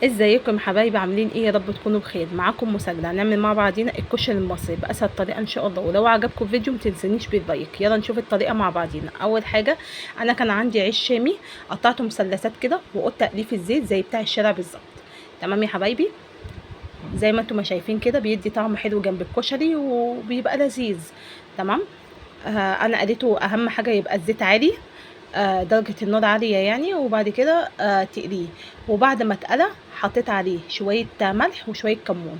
ازيكم حبايبي؟ عاملين ايه؟ يا رب تكونوا بخير. معاكم مساجدة. هنعمل مع بعضينا الكشري المصري باسهل طريقه ان شاء الله. ولو عجبكم الفيديو متنسونيش باللايك. يلا نشوف الطريقه مع بعضينا. اول حاجه، انا كان عندي عيش شامي، قطعته مثلثات كده وقلت اقليه في الزيت زي بتاع الشارع بالظبط. تمام يا حبايبي؟ زي ما انتم ما شايفين كده بيدي طعم حلو جنب الكشري وبيبقى لذيذ. تمام. انا قليته. اهم حاجه يبقى الزيت عالي، درجة النار عالية يعني. وبعد كده تقليه. وبعد ما اتقلى حطيت عليه شوية ملح وشوية كمون.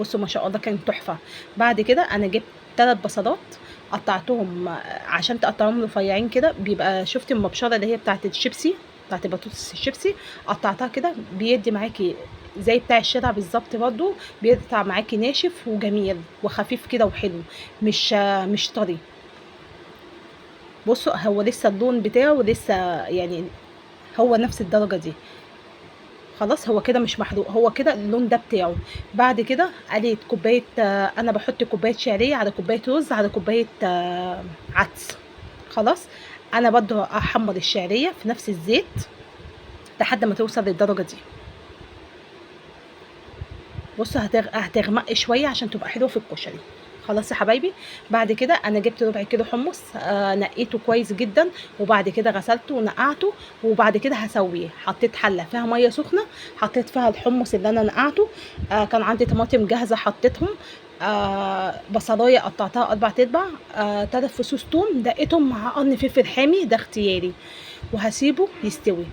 بصوا ما شاء الله كان تحفة. بعد كده انا جبت 3 بصلات، قطعتهم عشان تقطعهم رفيعين كده. بيبقى شفت المبشرة اللي هي بتاعت الشيبسي، بتاعت البطاطس الشيبسي، قطعتها كده بيدي معاكي زي بتاع الشارع بالظبط. برضو بيقطع معاكي ناشف وجميل وخفيف كده وحلو، مش طري. بصوا هو لسه اللون بتاعه لسه يعني، هو نفس الدرجة دي. خلاص هو كده مش محروق، هو كده اللون ده بتاعه. بعد كده قليت كوباية، انا بحط كوباية شعرية على كوباية رز على كوباية عدس. خلاص. انا برضه احمر الشعرية في نفس الزيت لحد ما توصل للدرجة دي. بصوا هتغمق شويه عشان تبقى حلوه في الكشري. خلاص يا حبايبي. بعد كده انا جبت ربع كيلو حمص، نقيته كويس جدا. وبعد كده غسلته ونقعته. وبعد كده هسويه. حطيت حله فيها ميه سخنه، حطيت فيها الحمص اللي انا نقعته. كان عندي طماطم جاهزه حطيتهم. بصلايه قطعتها 4 ارباع. 3 فصوص توم دقيتهم مع قرن فلفل حامي، ده اختياري. وهسيبه يستوي.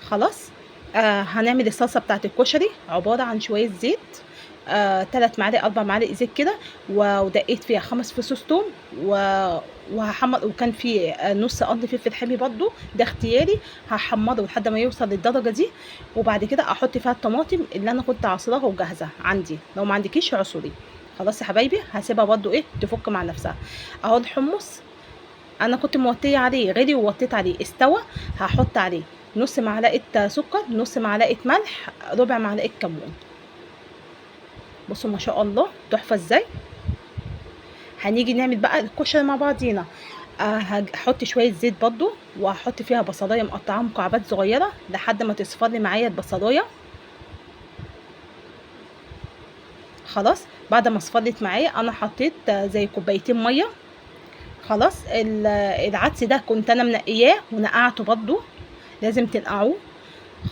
خلاص. هنعمل الصلصه بتاعت الكشري، عباره عن شويه زيت، 3 معالق 4 معالق زيت كده. ودقيت فيها 5 فصوص توم وهحمر. وكان في نص قرن فلفل حامي برضو، ده اختياري. هحمره لحد ما يوصل للدرجه دي. وبعد كده احط فيها الطماطم اللي انا كنت عصراها وجاهزه عندي، لو ما عندكيش عصري. خلاص يا حبايبي. هسيبها برضو ايه تفك مع نفسها. اهو الحمص انا كنت موطيه عليه، غلي ووطيت عليه استوى. هحط عليه نص معلقه سكر، نص معلقه ملح، ربع معلقه كمون. بصوا ما شاء الله تحفه ازاي. هنيجي نعمل بقى الكشري مع بعضينا. هحط شويه زيت برضو، وهحط فيها بصلايه مقطعاها مكعبات صغيره لحد ما تصفر لي معايا البصلايه. خلاص. بعد ما اصفرت معايا انا حطيت زي كوبايتين ميه. خلاص. العدس ده كنت انا منقياه ونقعته برضو، لازم تنقعوه.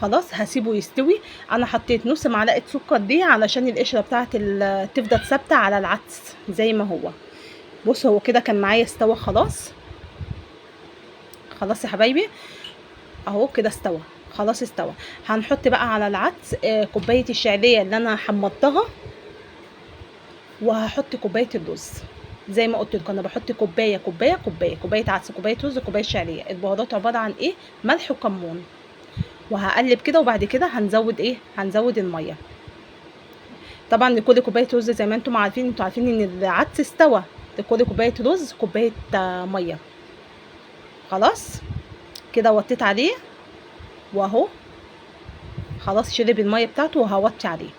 خلاص هسيبه يستوي. انا حطيت نص معلقه سكر دي علشان القشره بتاعه تفضل ثابته على العدس زي ما هو. بص هو كده كان معايا استوى خلاص. خلاص يا حبايبي. اهو كده استوى. خلاص استوى. هنحط بقى على العدس كوبايه الشعريه اللي انا حمضتها. وهحط كوبايه الرز. زي ما قلت لكم انا بحط كوبايه كوبايه كوبايه، كوبايه عدس كوبايه رز كوبايه شعريه. البهارات عباره عن ايه؟ ملح وكمون. وهقلب كده. وبعد كده هنزود ايه؟ هنزود الميه. طبعا لكل كوبايه رز زي ما انتم عارفين، انتوا عارفين ان العدس استوى، لكل كوبايه رز كوبايه ميه. خلاص كده وطيت عليه واهو. خلاص شرب الميه بتاعته وهوطي عليه.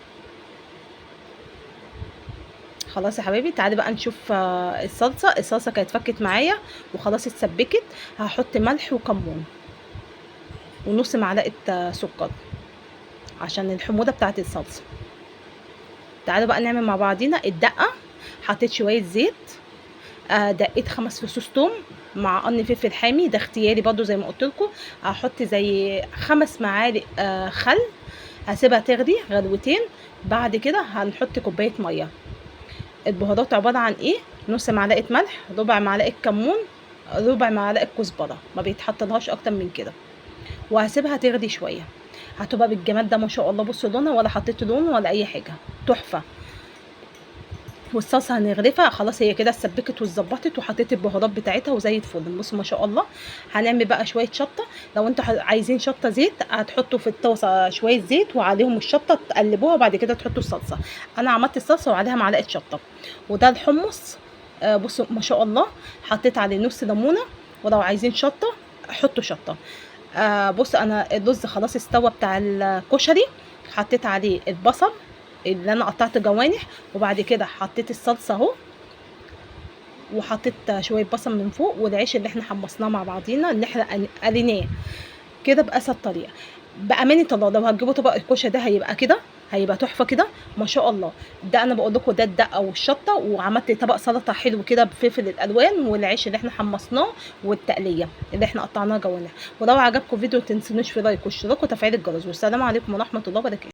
خلاص يا حبايبي. تعالي بقى نشوف الصلصه كانت فكت معايا وخلاص اتسبكت. هحط ملح وكمون ونص معلقه سكر عشان الحموضه بتاعت الصلصه. تعالوا بقى نعمل مع بعضينا الدقه. حطيت شويه زيت، دقيت 5 فصوص توم مع قرن فلفل حامي، ده اختياري برضو زي ما قلت لكم. هحط زي 5 معالق خل. هسيبها تغلي غلوتين. بعد كده هنحط كوبايه ميه. البهارات عباره عن ايه؟ نص معلقه ملح، ربع معلقه كمون، ربع معلقه كزبره، ما بيتحطلهاش اكتر من كده. وهسيبها تغلي شويه. هتبقى بالجمال ده ما شاء الله. بصوا لونها، ولا حطيت لون ولا اي حاجه، تحفه. والصلصه هنغرفها. خلاص هي كده اتسبكت واتظبطت وحطيت البهارات بتاعتها وزي الفل. بصوا ما شاء الله. هنعمل بقى شويه شطه. لو انتوا عايزين شطه زيت هتحطوا في الطاسه شويه زيت وعليهم الشطه تقلبوها وبعد كده تحطوا الصلصه. انا عملت الصلصه وعليها معلقه شطه. وده الحمص. بصوا ما شاء الله. حطيت عليه نص ليمونه. ولو عايزين شطه حطوا شطه. بص انا الرز خلاص استوى بتاع الكشري. حطيت عليه البصل اللي انا قطعت جوانح. وبعد كده حطيت الصلصه اهو. وحطيت شويه بصل من فوق والعيش اللي احنا حمصناه مع بعضينا اللي احنا قليناه كده باسهل طريقه. بامانه الله لو هتجيبوا طبق الكشري ده هيبقى كده، هيبقى تحفه كده ما شاء الله. ده انا بقول لكم ده الدقه والشطه، وعملت طبق سلطه حلو كده بفلفل الالوان والعيش اللي احنا حمصناه والتقليه اللي احنا قطعناها جوانح. ولو عجبكم الفيديو ما تنسونوش في لايك واشتراك وتفعيل الجرس، والسلام عليكم ورحمه الله وبركاته.